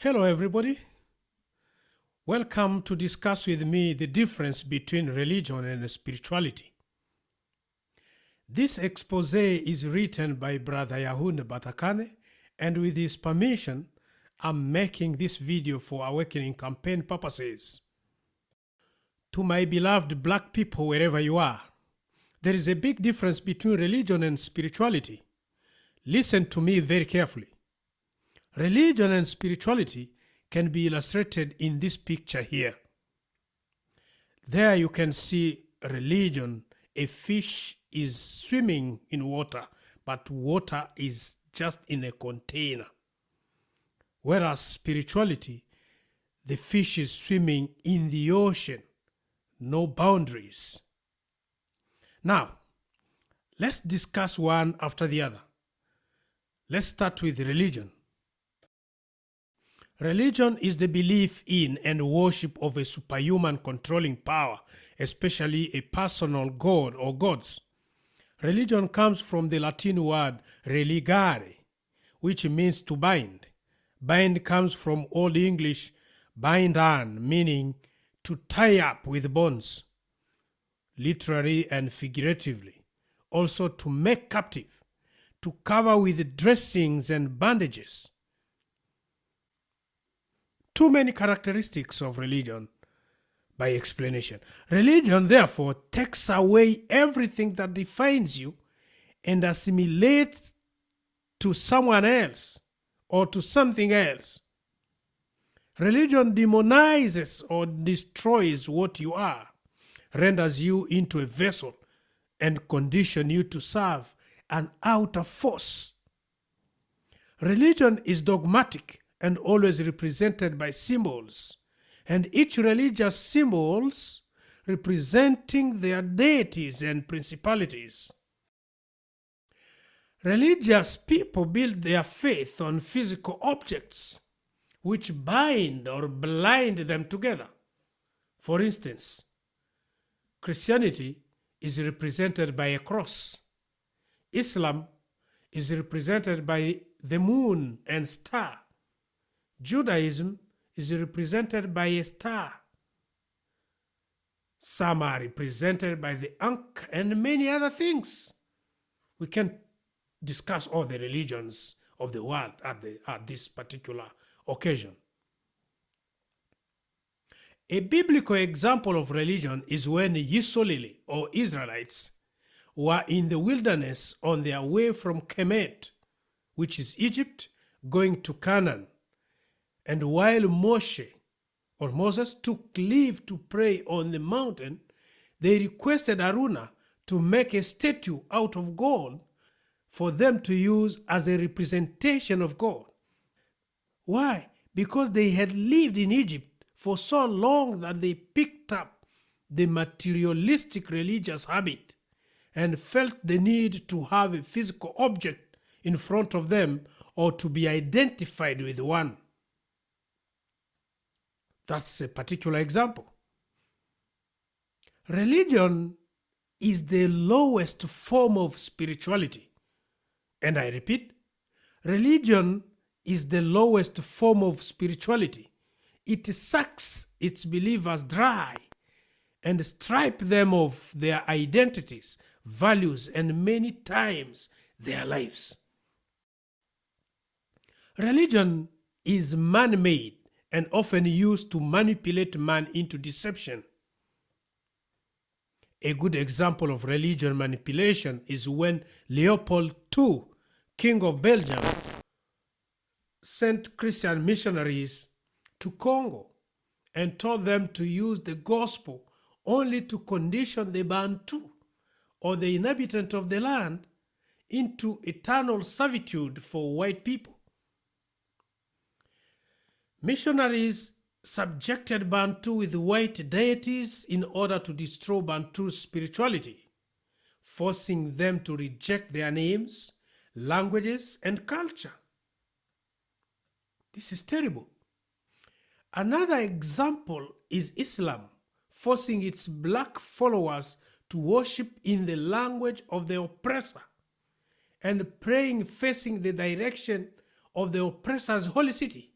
Hello, everybody. Welcome to discuss with me the difference between religion and spirituality. This expose is written by Brother Yahun Batakane, and with his permission, I'm making this video for awakening campaign purposes. To my beloved black people wherever you are, there is a big difference between religion and spirituality. Listen to me very carefully. Religion and spirituality can be illustrated in this picture here. There you can see religion. A fish is swimming in water, but water is just in a container. Whereas spirituality, the fish is swimming in the ocean, no boundaries. Now, let's discuss one after the other. Let's start with religion. Religion is the belief in and worship of a superhuman controlling power, especially a personal god or gods. Religion comes from the Latin word religare, which means to bind. Bind comes from Old English bindan, meaning to tie up with bonds, literally and figuratively. Also to make captive, to cover with dressings and bandages. Too many characteristics of religion by explanation. Religion, therefore, takes away everything that defines you and assimilates to someone else or to something else. Religion demonises or destroys what you are, renders you into a vessel, and conditions you to serve an outer force. Religion is dogmatic and always represented by symbols, and each religious symbols representing their deities and principalities. Religious people build their faith on physical objects, which bind or blind them together. For instance, Christianity is represented by a cross. Islam is represented by the moon and star. Judaism is represented by a star. Some are represented by the ankh and many other things. We can discuss all the religions of the world at this particular occasion. A biblical example of religion is when Israelites or Israelites were in the wilderness on their way from Kemet, which is Egypt, going to Canaan. And while Moses took leave to pray on the mountain, they requested Aruna to make a statue out of gold for them to use as a representation of God. Why? Because they had lived in Egypt for so long that they picked up the materialistic religious habit and felt the need to have a physical object in front of them or to be identified with one. That's a particular example. Religion is the lowest form of spirituality. And I repeat, religion is the lowest form of spirituality. It sucks its believers dry and strips them of their identities, values, and many times their lives. Religion is man-made and often used to manipulate man into deception. A good example of religion manipulation is when Leopold II, King of Belgium, sent Christian missionaries to Congo and told them to use the gospel only to condition the Bantu or the inhabitant of the land into eternal servitude for white people. Missionaries subjected Bantu with white deities in order to destroy Bantu's spirituality, forcing them to reject their names, languages, and culture. This is terrible. Another example is Islam, forcing its black followers to worship in the language of the oppressor and praying facing the direction of the oppressor's holy city.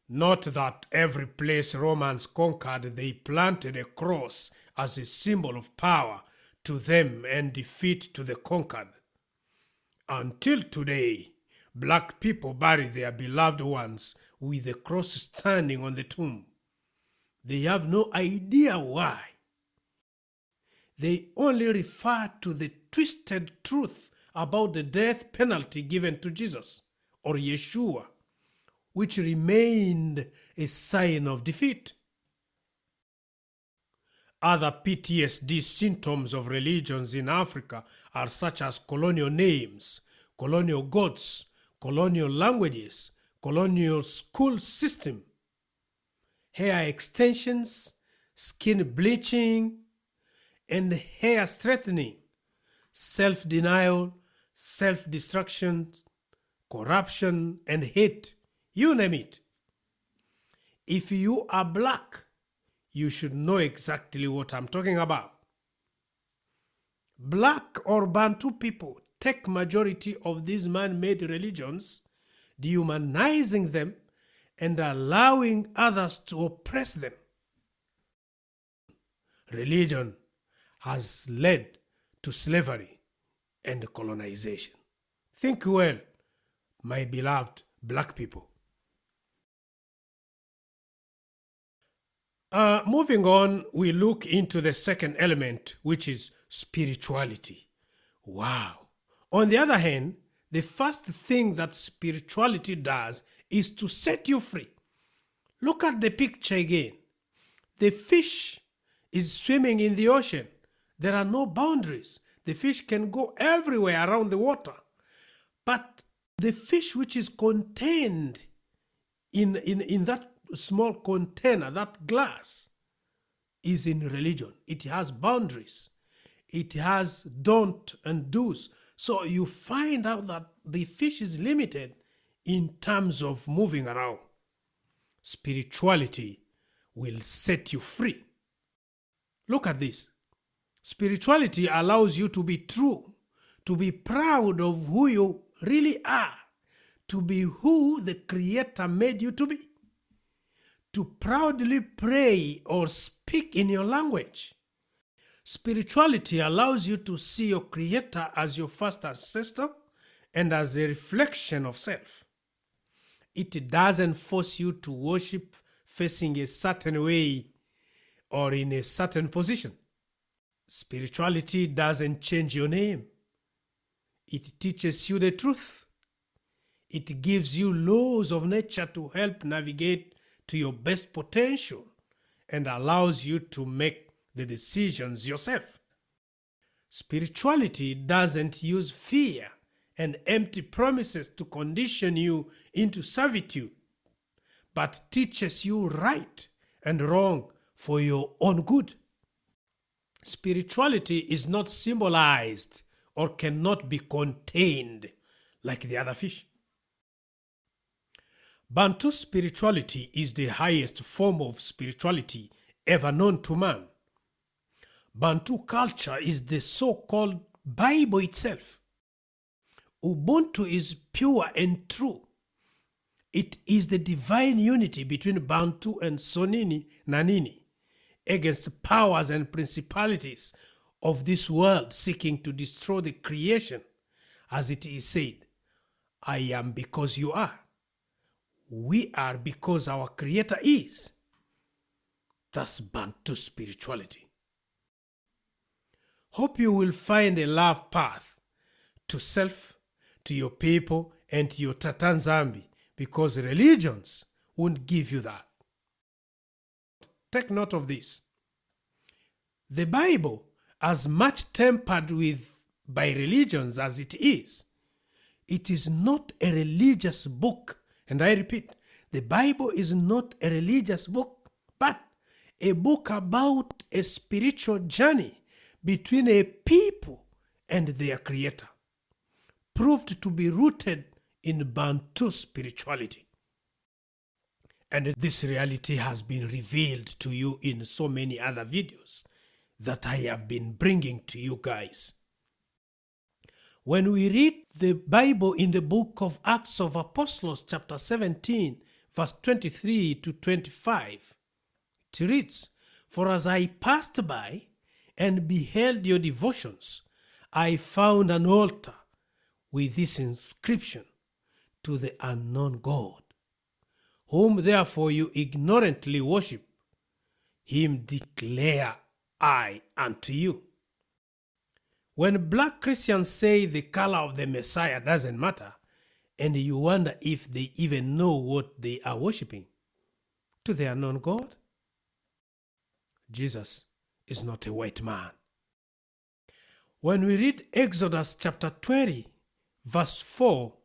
Not that every place Romans conquered they planted a cross as a symbol of power to them and defeat to the conquered. Until today, black people bury their beloved ones with the cross standing on the tomb. They have no idea why. They only refer to the twisted truth about the death penalty given to Jesus, or Yeshua, which remained a sign of defeat. Other PTSD symptoms of religions in Africa are such as colonial names, colonial gods, colonial languages, colonial school system, hair extensions, skin bleaching, and hair straightening, self-denial, self-destruction, corruption, and hate. You name it. If you are black, you should know exactly what I'm talking about. Black or Bantu people take majority of these man-made religions, dehumanizing them and allowing others to oppress them. Religion has led to slavery and colonization. Think well, my beloved black people. Moving on, we look into the second element, which is spirituality. Wow. On the other hand, the first thing that spirituality does is to set you free. Look at the picture again. The fish is swimming in the ocean. There are no boundaries. The fish can go everywhere around the water. But the fish which is contained in that small container, that glass, is in religion. It has boundaries. It has don't and do's. So you find out that the fish is limited in terms of moving around. Spirituality will set you free. Look at this. Spirituality allows you to be true, to be proud of who you really are, to be who the Creator made you to be, to proudly pray or speak in your language. Spirituality allows you to see your Creator as your first ancestor and as a reflection of self. It doesn't force you to worship facing a certain way or in a certain position. Spirituality doesn't change your name. It teaches you the truth. It gives you laws of nature to help navigate to your best potential and allows you to make the decisions yourself. Spirituality doesn't use fear and empty promises to condition you into servitude, but teaches you right and wrong for your own good. Spirituality is not symbolized or cannot be contained like the other fish. Bantu spirituality is the highest form of spirituality ever known to man. Bantu culture is the so-called Bible itself. Ubuntu is pure and true. It is the divine unity between Bantu and Sonini Nanini against powers and principalities of this world seeking to destroy the creation. As it is said, I am because you are. We are because our Creator is. That's Bantu spirituality. Hope you will find a love path to self, to your people, and to your Tata Nzambi, because religions won't give you that. Take note of this. The Bible, as much tempered with by religions as it is not a religious book. And I repeat, the Bible is not a religious book, but a book about a spiritual journey between a people and their Creator, proved to be rooted in Bantu spirituality. And this reality has been revealed to you in so many other videos that I have been bringing to you guys. When we read the Bible in the book of Acts of Apostles chapter 17, verse 23 to 25. It reads, "For as I passed by and beheld your devotions, I found an altar with this inscription, to the unknown God, whom therefore you ignorantly worship, him declare I unto you." When black Christians say the color of the Messiah doesn't matter, and you wonder if they even know what they are worshiping, to the unknown God, Jesus is not a white man. When we read Exodus chapter 20, verse 4,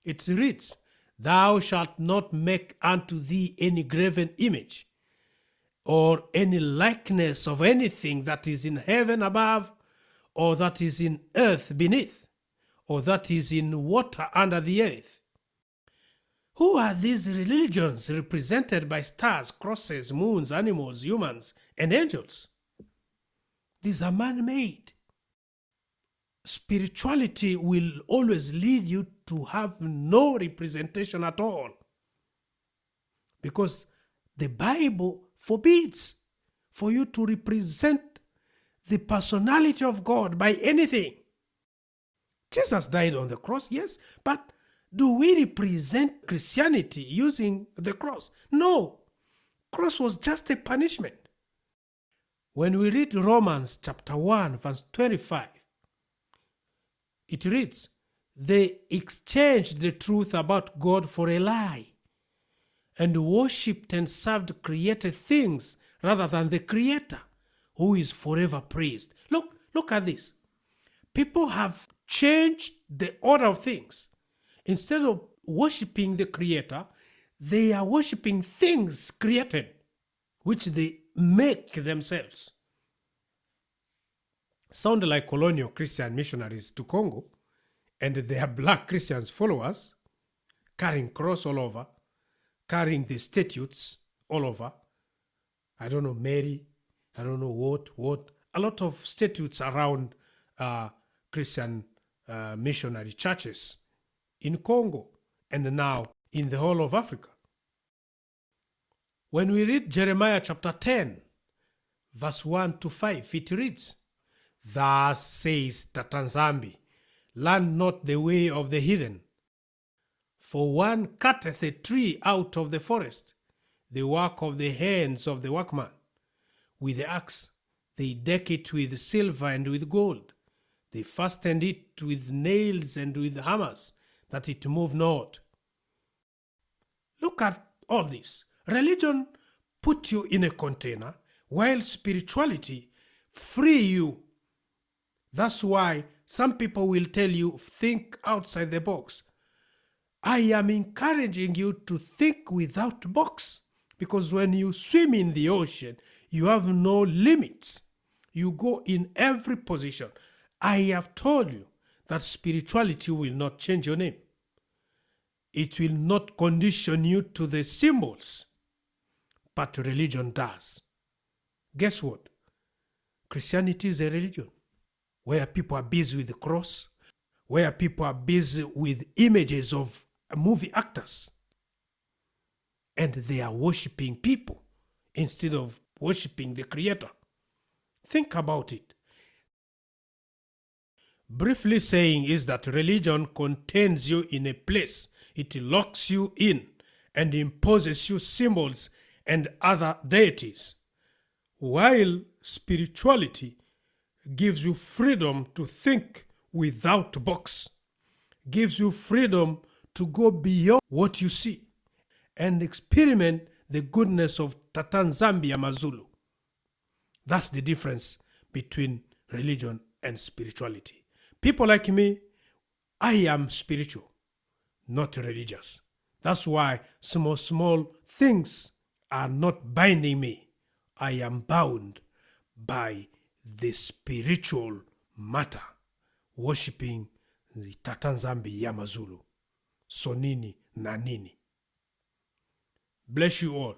it reads, "Thou shalt not make unto thee any graven image, or any likeness of anything that is in heaven above, or that is in earth beneath, or that is in water under the earth." Who are these religions represented by stars, crosses, moons, animals, humans, and angels? These are man-made. Spirituality will always lead you to have no representation at all, because the Bible forbids for you to represent the personality of God by anything. Jesus died on the cross, yes, but do we represent Christianity using the cross? No. Cross was just a punishment. When we read Romans chapter 1, verse 25, it reads, "They exchanged the truth about God for a lie, and worshipped and served created things rather than the Creator, who is forever praised." Look at this. People have changed the order of things. Instead of worshipping the Creator, they are worshipping things created, which they make themselves. Sound like colonial Christian missionaries to Congo, and their black Christians followers, carrying cross all over, carrying the statutes all over. I don't know, Mary, I don't know what. A lot of statutes around Christian missionary churches in Congo and now in the whole of Africa. When we read Jeremiah chapter 10, verse 1 to 5, it reads, "Thus says Tata Nzambi, learn not the way of the heathen. For one cutteth a tree out of the forest, the work of the hands of the workman. With the axe they deck it with silver and with gold. They fastened it with nails and with hammers, that it move not." Look at all this. Religion put you in a container, while spirituality free you. That's why some people will tell you, think outside the box. I am encouraging you to think without box, because when you swim in the ocean, you have no limits. You go in every position. I have told you that spirituality will not change your name. It will not condition you to the symbols, but religion does. Guess what? Christianity is a religion where people are busy with the cross, where people are busy with images of movie actors, and they are worshiping people instead of worshiping the Creator. Think about it. Briefly saying is that religion contains you in a place. It locks you in and imposes you symbols and other deities, while spirituality gives you freedom to think without box, gives you freedom to go beyond what you see and experiment the goodness of Tata Nzambi Amazulu. That's the difference between religion and spirituality. People like me, I am spiritual, not religious. That's why small things are not binding me. I am bound by the spiritual matter, worshipping the Tata Nzambi Yamazulu. So nini na nini. Bless you all.